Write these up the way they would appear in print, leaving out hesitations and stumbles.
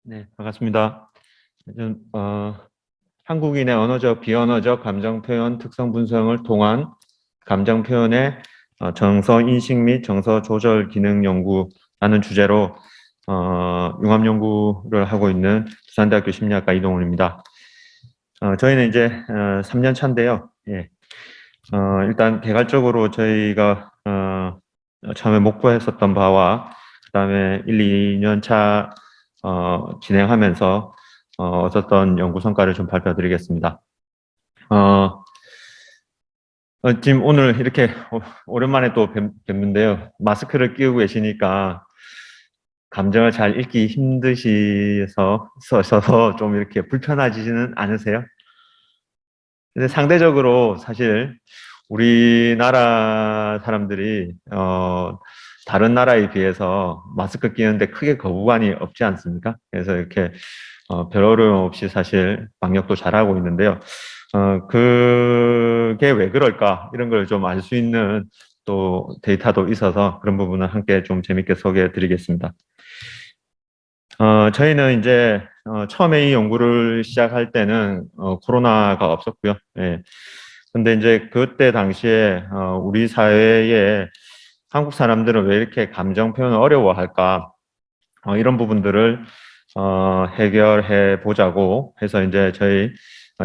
네, 반갑습니다. 저는, 한국인의 언어적, 비언어적 감정 표현 특성 분석을 통한 감정 표현의 정서 인식 및 정서 조절 기능 연구라는 주제로 융합 연구를 하고 있는 부산대학교 심리학과 이동훈입니다. 저희는 이제 3년 차인데요. 예. 일단 개괄적으로 저희가 처음에 목표했었던 바와 그다음에 1, 2년 차 진행하면서 얻었던 연구 성과를 좀 발표드리겠습니다. 지금 오늘 이렇게 오랜만에 또 뵙는데요. 마스크를 끼고 계시니까 감정을 잘 읽기 힘드셔서 좀 이렇게 불편하지는 않으세요? 근데 상대적으로 사실 우리나라 사람들이 다른 나라에 비해서 마스크 끼는데 크게 거부감이 없지 않습니까? 그래서 이렇게 별 어려움 없이 사실 방역도 잘하고 있는데요. 그게 왜 그럴까? 이런 걸 좀 알 수 있는 또 데이터도 있어서 그런 부분을 함께 좀 재밌게 소개해 드리겠습니다. 저희는 이제 처음에 이 연구를 시작할 때는 코로나가 없었고요. 예. 근데 이제 그때 당시에 우리 사회에 한국 사람들은 왜 이렇게 감정 표현을 어려워할까? 이런 부분들을 해결해 보자고 해서 이제 저희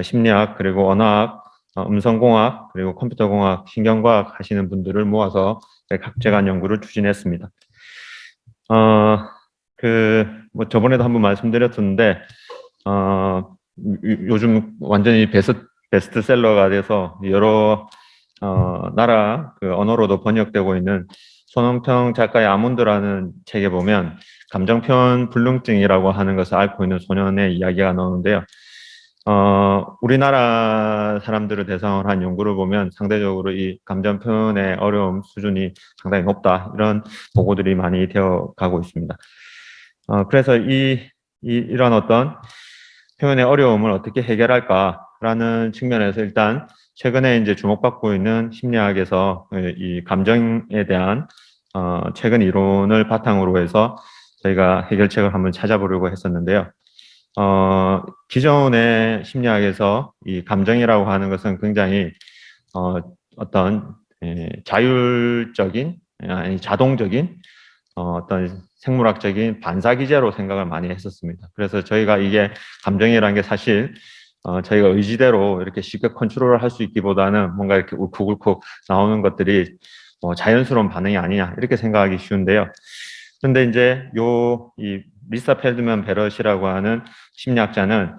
심리학 그리고 언어학, 음성공학 그리고 컴퓨터공학, 신경과학 하시는 분들을 모아서 각재간 연구를 추진했습니다. 뭐 저번에도 한번 말씀드렸었는데 요즘 완전히 베스트셀러가 돼서 여러 나라 그 언어로도 번역되고 있는 손원평 작가의 아몬드라는 책에 보면 감정표현 불능증이라고 하는 것을 앓고 있는 소년의 이야기가 나오는데요. 우리나라 사람들을 대상으로 한 연구를 보면 상대적으로 이 감정 표현의 어려움 수준이 상당히 높다. 이런 보고들이 많이 되어 가고 있습니다. 그래서 이런 어떤 표현의 어려움을 어떻게 해결할까라는 측면에서 일단 최근에 이제 주목받고 있는 심리학에서 이 감정에 대한 최근 이론을 바탕으로 해서 저희가 해결책을 한번 찾아보려고 했었는데요. 기존의 심리학에서 이 감정이라고 하는 것은 굉장히 어떤 자율적인 아니 자동적인 어떤 생물학적인 반사기제로 생각을 많이 했었습니다. 그래서 저희가 이게 감정이라는 게 사실 저희가 의지대로 이렇게 쉽게 컨트롤을 할 수 있기보다는 뭔가 이렇게 울컥울컥 나오는 것들이 자연스러운 반응이 아니냐 이렇게 생각하기 쉬운데요. 근데 이제 이 리사 펠드만 베럿이라고 하는 심리학자는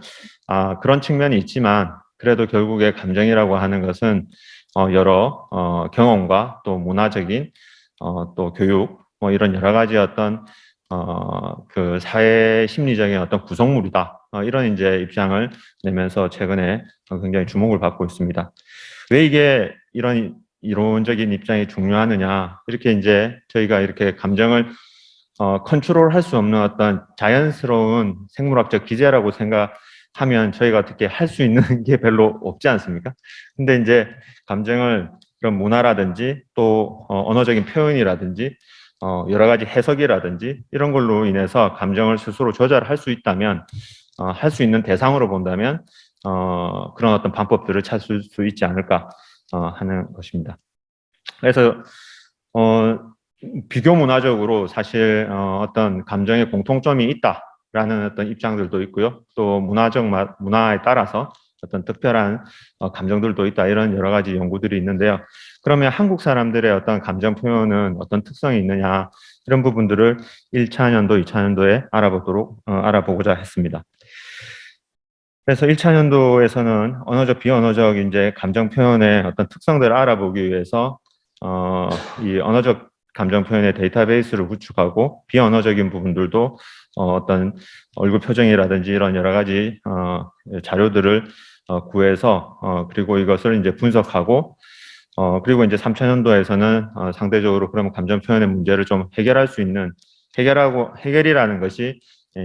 그런 측면이 있지만 그래도 결국에 감정이라고 하는 것은 여러 경험과 또 문화적인 또 교육 뭐 이런 여러 가지 어떤 그 사회 심리적인 어떤 구성물이다. 이런 이제 입장을 내면서 최근에 굉장히 주목을 받고 있습니다. 왜 이게 이런 이론적인 입장이 중요하느냐? 이렇게 이제 저희가 이렇게 감정을 컨트롤할 수 없는 어떤 자연스러운 생물학적 기제라고 생각하면 저희가 어떻게 할 수 있는 게 별로 없지 않습니까? 근데 이제 감정을 그런 문화라든지 또 언어적인 표현이라든지 여러 가지 해석이라든지 이런 걸로 인해서 감정을 스스로 조절할 수 있다면 할 수 있는 대상으로 본다면 그런 어떤 방법들을 찾을 수 있지 않을까 하는 것입니다. 그래서 비교 문화적으로 사실 어떤 감정의 공통점이 있다라는 어떤 입장들도 있고요. 또 문화에 따라서 어떤 특별한 감정들도 있다 이런 여러 가지 연구들이 있는데요. 그러면 한국 사람들의 어떤 감정 표현은 어떤 특성이 있느냐 이런 부분들을 1차 년도, 2차 년도에 알아보고자 했습니다. 그래서 1차 년도에서는 언어적, 비언어적 이제 감정 표현의 어떤 특성들을 알아보기 위해서 이 언어적 감정 표현의 데이터베이스를 구축하고 비언어적인 부분들도 어떤 얼굴 표정이라든지 이런 여러 가지 자료들을 구해서 그리고 이것을 이제 분석하고 그리고 이제 3차 년도에서는 상대적으로 그러면 감정 표현의 문제를 좀 해결할 수 있는 해결이라는 것이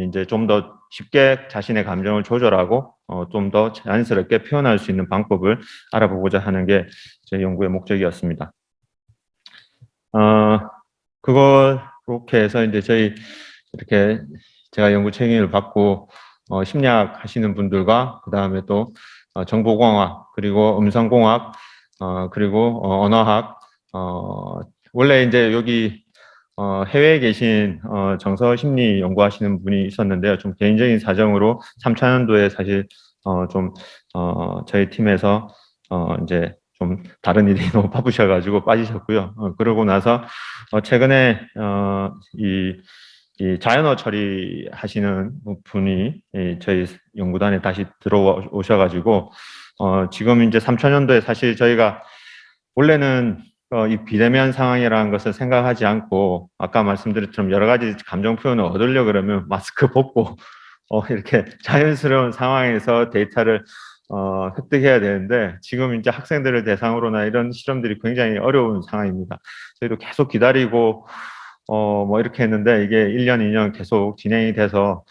이제 좀 더 쉽게 자신의 감정을 조절하고 좀 더 자연스럽게 표현할 수 있는 방법을 알아보고자 하는 게 제 연구의 목적이었습니다. 그렇게 해서 이제 저희 이렇게 제가 연구 책임을 받고 심리학 하시는 분들과 그다음에 또 정보공학 그리고 음성공학 그리고 언어학 원래 이제 여기 해외에 계신 정서 심리 연구하시는 분이 있었는데요. 좀 개인적인 사정으로 3차년도에 사실 좀 저희 팀에서 이제 좀 다른 일이 너무 바쁘셔가지고 빠지셨고요. 그러고 나서 최근에 이 자연어 처리하시는 분이 저희 연구단에 다시 들어오셔가지고 지금 이제 3차년도에 사실 저희가 원래는 이 비대면 상황이라는 것을 생각하지 않고 아까 말씀드렸처럼 여러 가지 감정 표현을 얻으려 그러면 마스크 벗고 이렇게 자연스러운 상황에서 데이터를 획득해야 되는데 지금 이제 학생들을 대상으로나 이런 실험들이 굉장히 어려운 상황입니다. 저희도 계속 기다리고 뭐 이렇게 했는데 이게 1년, 2년 계속 진행이 돼서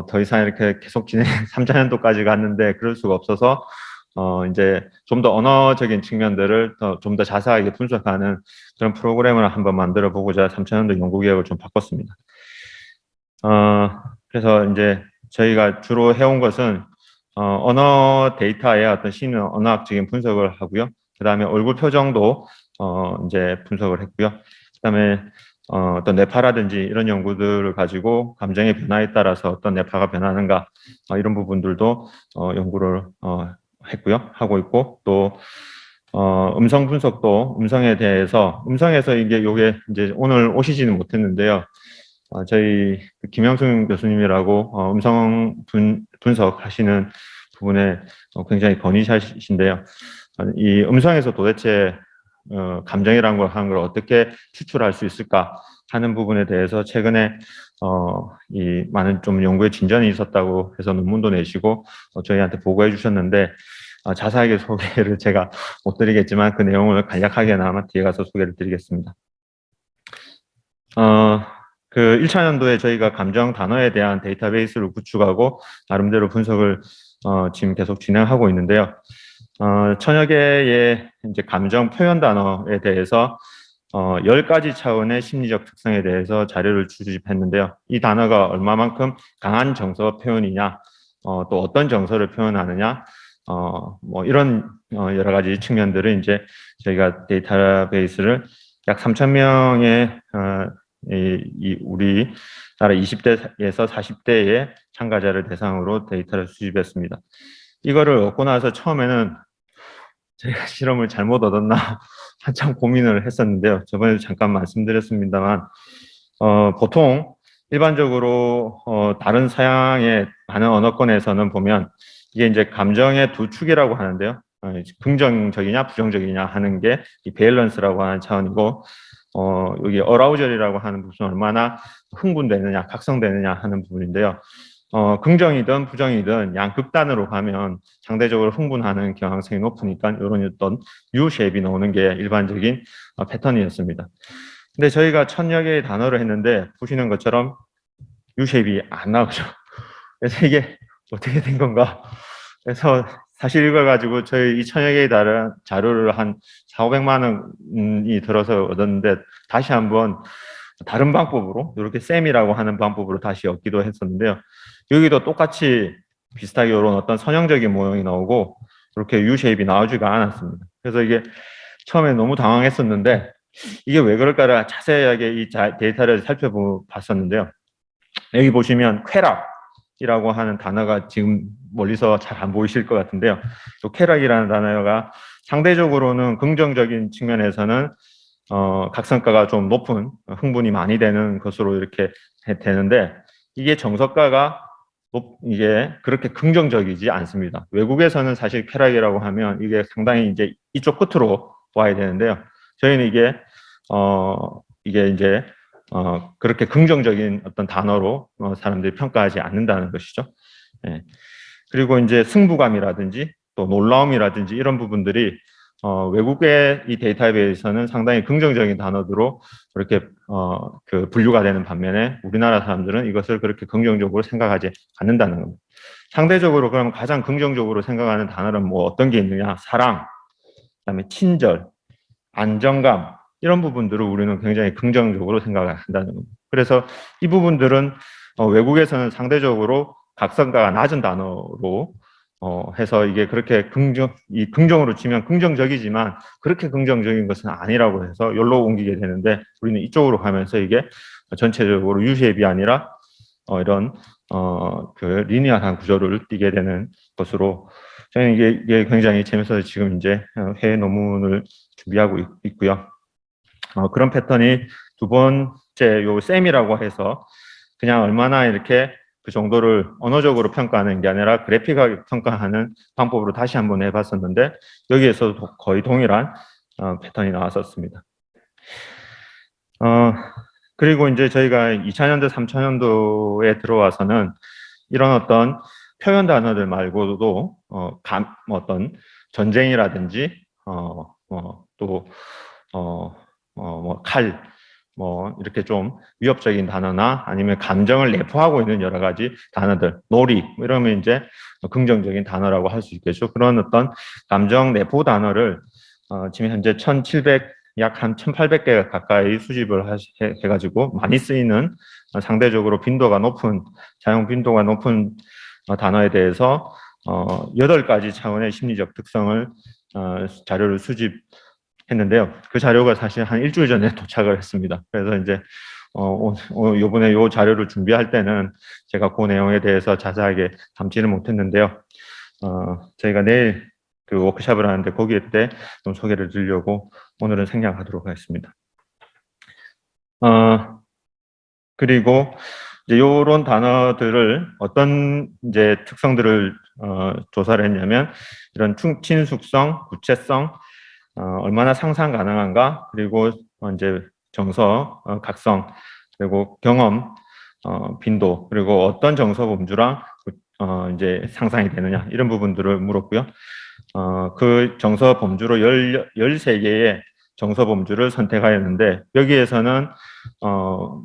더 이상 이렇게 계속 진행 3차년도까지 갔는데 그럴 수가 없어서 이제 좀 더 언어적인 측면들을 좀 더 자세하게 분석하는 그런 프로그램을 한번 만들어 보고자 3차년도 연구계획을 좀 바꿨습니다. 그래서 이제 저희가 주로 해온 것은 언어 데이터의 어떤 심리 언어학적인 분석을 하고요. 그 다음에 얼굴 표정도 이제 분석을 했고요. 그 다음에 어떤 뇌파라든지 이런 연구들을 가지고 감정의 변화에 따라서 어떤 뇌파가 변하는가 이런 부분들도 연구를 했고요. 하고 있고 또 음성 분석도 음성에 대해서 음성에서 이게 요게 이제 오늘 오시지는 못했는데요. 저희 김영승 교수님이라고 음성 분석하시는 부분에 굉장히 권위자이신데요. 이 음성에서 도대체 감정이라는 걸 하는 걸 어떻게 추출할 수 있을까 하는 부분에 대해서 최근에 이 많은 좀 연구에 진전이 있었다고 해서 논문도 내시고 저희한테 보고해 주셨는데 자세하게 소개를 제가 못 드리겠지만 그 내용을 간략하게나마 뒤에 가서 소개를 드리겠습니다. 그 1차년도에 저희가 감정 단어에 대한 데이터베이스를 구축하고 나름대로 분석을 지금 계속 진행하고 있는데요. 천여 개의 이제 감정 표현 단어에 대해서 10가지 차원의 심리적 특성에 대해서 자료를 수집했는데요. 이 단어가 얼마만큼 강한 정서 표현이냐, 또 어떤 정서를 표현하느냐, 뭐 이런 여러 가지 측면들을 이제 저희가 데이터베이스를 약 3,000명의 우리나라 20대에서 40대의 참가자를 대상으로 데이터를 수집했습니다. 이거를 얻고 나서 처음에는 제가 실험을 잘못 얻었나 한참 고민을 했었는데요. 저번에도 잠깐 말씀드렸습니다만 보통 일반적으로 다른 서양의 많은 언어권에서는 보면 이게 이제 감정의 두 축이라고 하는데요. 긍정적이냐 부정적이냐 하는 게 이 밸런스라고 하는 차원이고 여기 어라우절이라고 하는 부분은 얼마나 흥분되느냐 각성되느냐 하는 부분인데요. 긍정이든 부정이든 양극단으로 가면 상대적으로 흥분하는 경향성이 높으니까 이런 어떤 U-쉐입이 나오는 게 일반적인 패턴이었습니다. 근데 저희가 1000여 개의 단어를 했는데 보시는 것처럼 U-쉐입이 안 나오죠. 그래서 이게 어떻게 된 건가? 그래서 사실 이걸 가지고 저희 이 1000여 개의 자료를 한 400~500만 원이 들어서 얻었는데 다시 한번 다른 방법으로 이렇게 셈이라고 하는 방법으로 다시 얻기도 했었는데요. 여기도 똑같이 비슷하게 이런 어떤 선형적인 모형이 나오고 이렇게 U-쉐입이 나오지가 않았습니다. 그래서 이게 처음에 너무 당황했었는데 이게 왜 그럴까를 자세하게 이 데이터를 살펴봤었는데요. 여기 보시면 쾌락이라고 하는 단어가 지금 멀리서 잘 안 보이실 것 같은데요. 또 쾌락이라는 단어가 상대적으로는 긍정적인 측면에서는 각성가가 좀 높은 흥분이 많이 되는 것으로 이렇게 되는데 이게 정서가가 이게 그렇게 긍정적이지 않습니다. 외국에서는 사실 쾌락이라고 하면 이게 상당히 이제 이쪽 끝으로 와야 되는데요. 저희는 이게 이제 그렇게 긍정적인 어떤 단어로 사람들이 평가하지 않는다는 것이죠. 예. 그리고 이제 승부감이라든지 또 놀라움이라든지 이런 부분들이 외국의 이 데이터베이스에서는 상당히 긍정적인 단어로 그렇게 그 분류가 되는 반면에 우리나라 사람들은 이것을 그렇게 긍정적으로 생각하지 않는다는 겁니다. 상대적으로 그럼 가장 긍정적으로 생각하는 단어는 뭐 어떤 게 있느냐? 사랑, 그다음에 친절, 안정감 이런 부분들을 우리는 굉장히 긍정적으로 생각을 한다는 겁니다. 그래서 이 부분들은 외국에서는 상대적으로 각성가가 낮은 단어로 해서 이게 그렇게 긍정으로 치면 긍정적이지만 그렇게 긍정적인 것은 아니라고 해서 여기로 옮기게 되는데 우리는 이쪽으로 가면서 이게 전체적으로 유시앱이 아니라 이런 그 리니어한 구조를 띠게 되는 것으로 저는 이게 굉장히 재밌어서 지금 이제 회의 논문을 준비하고 있고요. 그런 패턴이 두 번째 요 셈이라고 해서 그냥 얼마나 이렇게 그 정도를 언어적으로 평가하는 게 아니라 그래픽하게 평가하는 방법으로 다시 한번 해봤었는데 여기에서도 거의 동일한 패턴이 나왔었습니다. 그리고 이제 저희가 2000년도, 3000년도에 들어와서는 이런 어떤 표현 단어들 말고도 어떤 전쟁이라든지 칼, 이렇게 좀 위협적인 단어나 아니면 감정을 내포하고 있는 여러 가지 단어들, 놀이, 이러면 이제 긍정적인 단어라고 할 수 있겠죠. 그런 어떤 감정 내포 단어를 지금 현재 약 한 1800개 가까이 수집을 해가지고 많이 쓰이는 상대적으로 사용 빈도가 높은 단어에 대해서 8가지 차원의 심리적 특성을 자료를 수집했는데요. 그 자료가 사실 한 일주일 전에 도착을 했습니다. 그래서 이제 요번에 요 자료를 준비할 때는 제가 그 내용에 대해서 자세하게 담지는 못했는데요. 저희가 내일 그 워크숍을 하는데 거기에 때 좀 소개를 드리려고 오늘은 생략하도록 하겠습니다. 그리고 이제 요런 단어들을 어떤 이제 특성들을 조사를 했냐면 이런 친숙성, 구체성, 얼마나 상상 가능한가, 그리고 이제 정서, 각성, 그리고 경험, 빈도, 그리고 어떤 정서 범주랑 이제 상상이 되느냐, 이런 부분들을 물었고요. 그 정서 범주로 13개의 정서 범주를 선택하였는데 여기에서는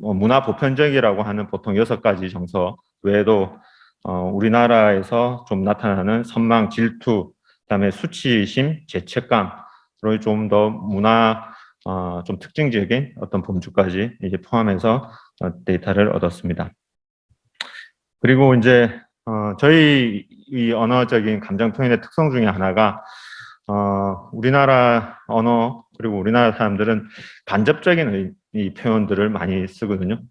문화 보편적이라고 하는 보통 6가지 정서 외에도 우리나라에서 좀 나타나는 선망, 질투, 그다음에 수치심, 죄책감으로 좀 더 문화 좀 특징적인 어떤 범주까지 이제 포함해서 데이터를 얻었습니다. 그리고 이제 저희 이 언어적인 감정 표현의 특성 중에 하나가 우리나라 언어 그리고 우리나라 사람들은 간접적인 이 표현들을 많이 쓰거든요.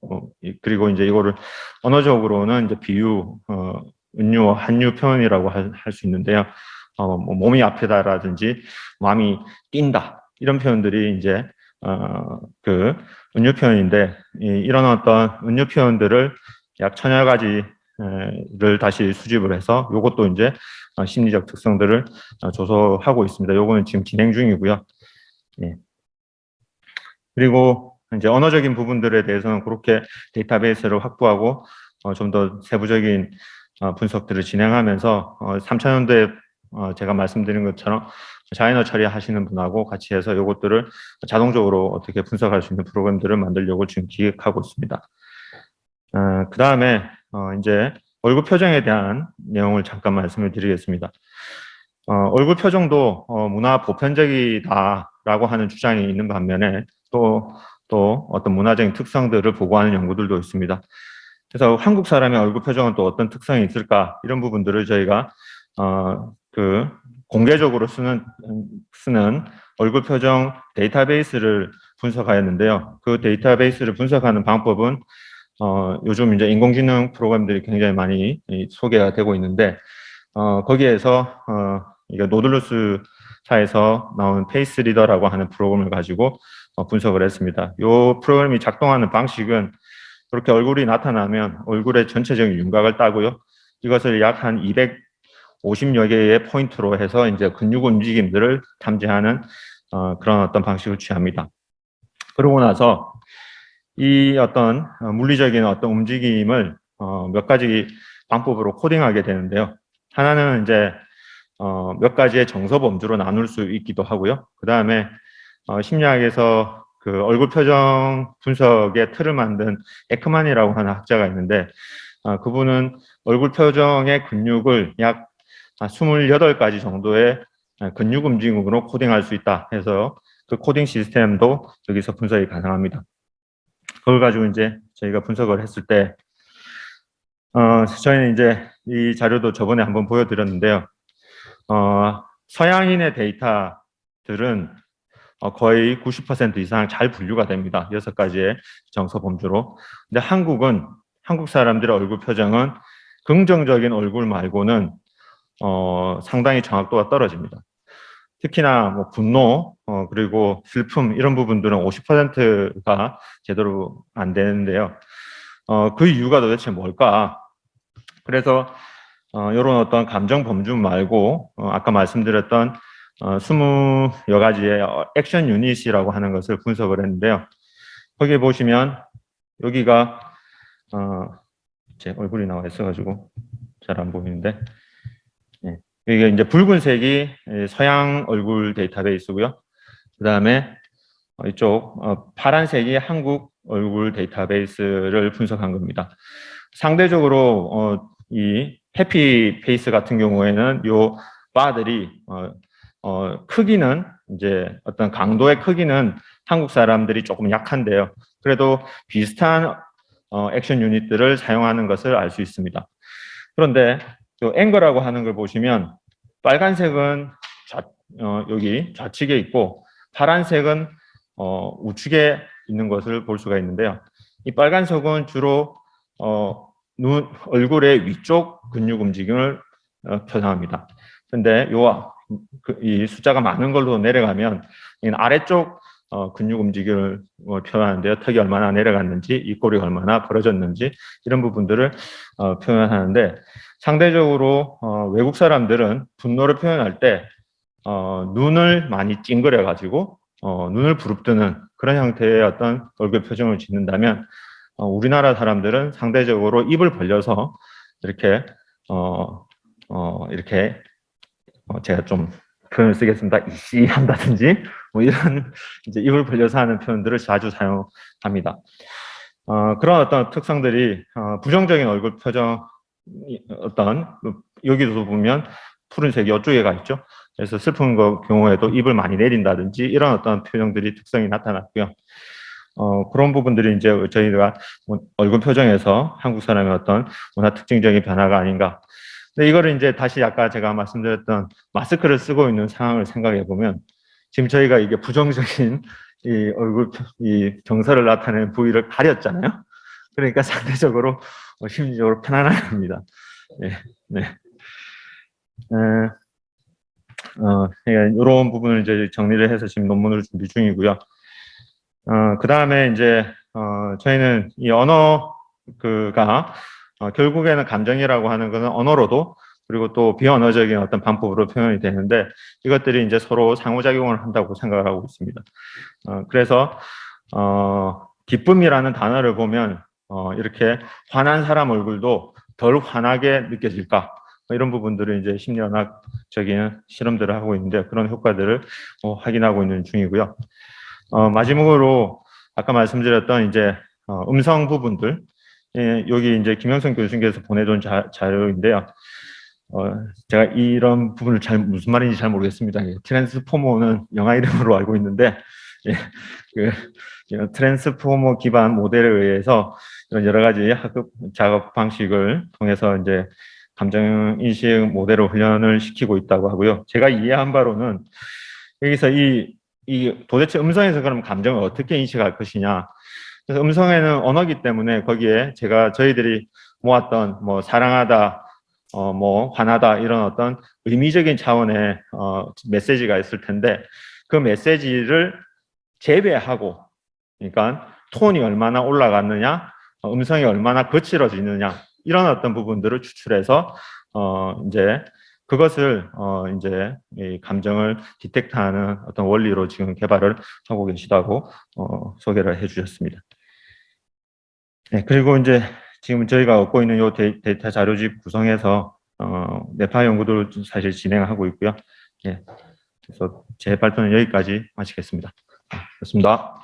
그리고 이제 이거를 언어적으로는 이제 비유, 은유, 한유 표현이라고 할 수 있는데요. 몸이 아프다라든지 마음이 뛴다 이런 표현들이 이제 그 은유 표현인데 이런 어떤 은유 표현들을 약 1000여 가지를 다시 수집을 해서 이것도 이제 심리적 특성들을 조사하고 있습니다. 요거는 지금 진행 중이고요. 예. 그리고 이제 언어적인 부분들에 대해서는 그렇게 데이터베이스를 확보하고 좀 더 세부적인 분석들을 진행하면서 3000년도에 제가 말씀드린 것처럼 자연어 처리하시는 분하고 같이 해서 이것들을 자동적으로 어떻게 분석할 수 있는 프로그램들을 만들려고 지금 기획하고 있습니다. 그 다음에 이제 얼굴 표정에 대한 내용을 잠깐 말씀을 드리겠습니다. 얼굴 표정도 문화 보편적이다라고 하는 주장이 있는 반면에 또 어떤 문화적인 특성들을 보고하는 연구들도 있습니다. 그래서 한국 사람의 얼굴 표정은 또 어떤 특성이 있을까 이런 부분들을 저희가 그 공개적으로 쓰는 얼굴 표정 데이터베이스를 분석하였는데요. 그 데이터베이스를 분석하는 방법은 요즘 이제 인공지능 프로그램들이 굉장히 많이 소개가 되고 있는데 거기에서 이게 노들루스사에서 나온 페이스 리더라고 하는 프로그램을 가지고 분석을 했습니다. 이 프로그램이 작동하는 방식은 그렇게 얼굴이 나타나면 얼굴의 전체적인 윤곽을 따고요. 이것을 약 한 250여 개의 포인트로 해서 이제 근육 움직임들을 탐지하는 그런 어떤 방식을 취합니다. 그러고 나서 이 어떤 물리적인 어떤 움직임을 몇 가지 방법으로 코딩하게 되는데요. 하나는 이제 몇 가지의 정서 범주로 나눌 수 있기도 하고요. 그 다음에 심리학에서 그 얼굴 표정 분석의 틀을 만든 에크만이라고 하는 학자가 있는데 그분은 얼굴 표정의 근육을 약 28가지 정도의 근육 움직임으로 코딩할 수 있다 해서 그 코딩 시스템도 여기서 분석이 가능합니다. 그걸 가지고 이제 저희가 분석을 했을 때 저희는 이제 이 자료도 저번에 한번 보여드렸는데요. 서양인의 데이터들은 거의 90% 이상 잘 분류가 됩니다. 6가지의 정서 범주로. 근데 한국 사람들의 얼굴 표정은 긍정적인 얼굴 말고는 상당히 정확도가 떨어집니다. 특히나 뭐 분노, 그리고 슬픔 이런 부분들은 50%가 제대로 안 되는데요. 그 이유가 도대체 뭘까? 그래서 이런 어떤 감정 범주 말고 아까 말씀드렸던 20여 가지의 액션 유닛이라고 하는 것을 분석을 했는데요. 거기 보시면 여기가 제 얼굴이 나와 있어가지고 잘 안 보이는데, 네. 이게 이제 붉은색이 서양 얼굴 데이터베이스고요. 그 다음에 이쪽 파란색이 한국 얼굴 데이터베이스를 분석한 겁니다. 상대적으로 이 해피 페이스 같은 경우에는 요 바들이 크기는 이제 어떤 강도의 크기는 한국 사람들이 조금 약한데요. 그래도 비슷한 액션 유닛들을 사용하는 것을 알 수 있습니다. 그런데 또 앵거라고 하는 걸 보시면 빨간색은 여기 좌측에 있고 파란색은 우측에 있는 것을 볼 수가 있는데요. 이 빨간색은 주로 얼굴의 위쪽 근육 움직임을 표현합니다. 근데 이 숫자가 많은 걸로 내려가면 아래쪽 근육 움직임을 표현하는데요. 턱이 얼마나 내려갔는지, 입꼬리가 얼마나 벌어졌는지 이런 부분들을 표현하는데 상대적으로 외국 사람들은 분노를 표현할 때 눈을 많이 찡그려 가지고 눈을 부릅뜨는 그런 형태의 어떤 얼굴 표정을 짓는다면 우리나라 사람들은 상대적으로 입을 벌려서 이렇게 이렇게 제가 좀 표현을 쓰겠습니다. 이씨 한다든지 뭐 이런 이제 입을 벌려서 하는 표현들을 자주 사용합니다. 그런 어떤 특성들이 부정적인 얼굴 표정 어떤 여기도 보면 푸른색이 이쪽에가 있죠. 그래서 슬픈 경우에도 입을 많이 내린다든지 이런 어떤 표정들이 특성이 나타났고요. 그런 부분들이 이제 저희가 얼굴 표정에서 한국 사람의 어떤 문화 특징적인 변화가 아닌가. 근데 이거를 이제 다시 아까 제가 말씀드렸던 마스크를 쓰고 있는 상황을 생각해 보면 지금 저희가 이게 부정적인 이 얼굴 이 정서를 나타내는 부위를 가렸잖아요. 그러니까 상대적으로 심리적으로 편안합니다. 네, 네. 이런 부분을 이제 정리를 해서 지금 논문을 준비 중이고요. 그 다음에 이제 저희는 이 언어가 결국에는 감정이라고 하는 것은 언어로도 그리고 또 비언어적인 어떤 방법으로 표현이 되는데 이것들이 이제 서로 상호작용을 한다고 생각을 하고 있습니다. 그래서 기쁨이라는 단어를 보면 이렇게 화난 사람 얼굴도 덜 화나게 느껴질까 이런 부분들을 이제 심리학적인 실험들을 하고 있는데 그런 효과들을 확인하고 있는 중이고요. 마지막으로 아까 말씀드렸던 이제 음성 부분들 여기 이제 김영선 교수님께서 보내준 자료인데요. 제가 이런 부분을 무슨 말인지 잘 모르겠습니다. 트랜스포머는 영화 이름으로 알고 있는데 트랜스포머 기반 모델에 의해서 이런 여러 가지 학급 작업 방식을 통해서 이제 감정 인식 모델로 훈련을 시키고 있다고 하고요. 제가 이해한 바로는 여기서 이 도대체 음성에서 그럼 감정을 어떻게 인식할 것이냐. 그래서 음성에는 언어기 때문에 거기에 저희들이 모았던 뭐 사랑하다, 뭐 화나다 이런 어떤 의미적인 차원의 메시지가 있을 텐데 그 메시지를 재배하고, 그러니까 톤이 얼마나 올라갔느냐, 음성이 얼마나 거칠어지느냐 이런 어떤 부분들을 추출해서 이제 그것을 이제 이 감정을 디텍트하는 어떤 원리로 지금 개발을 하고 계시다고 소개를 해주셨습니다. 네, 그리고 이제 지금 저희가 얻고 있는 이 데이터 자료집 구성해서 뇌파 연구도 사실 진행하고 있고요. 예, 그래서 제 발표는 여기까지 마치겠습니다. 그렇습니다.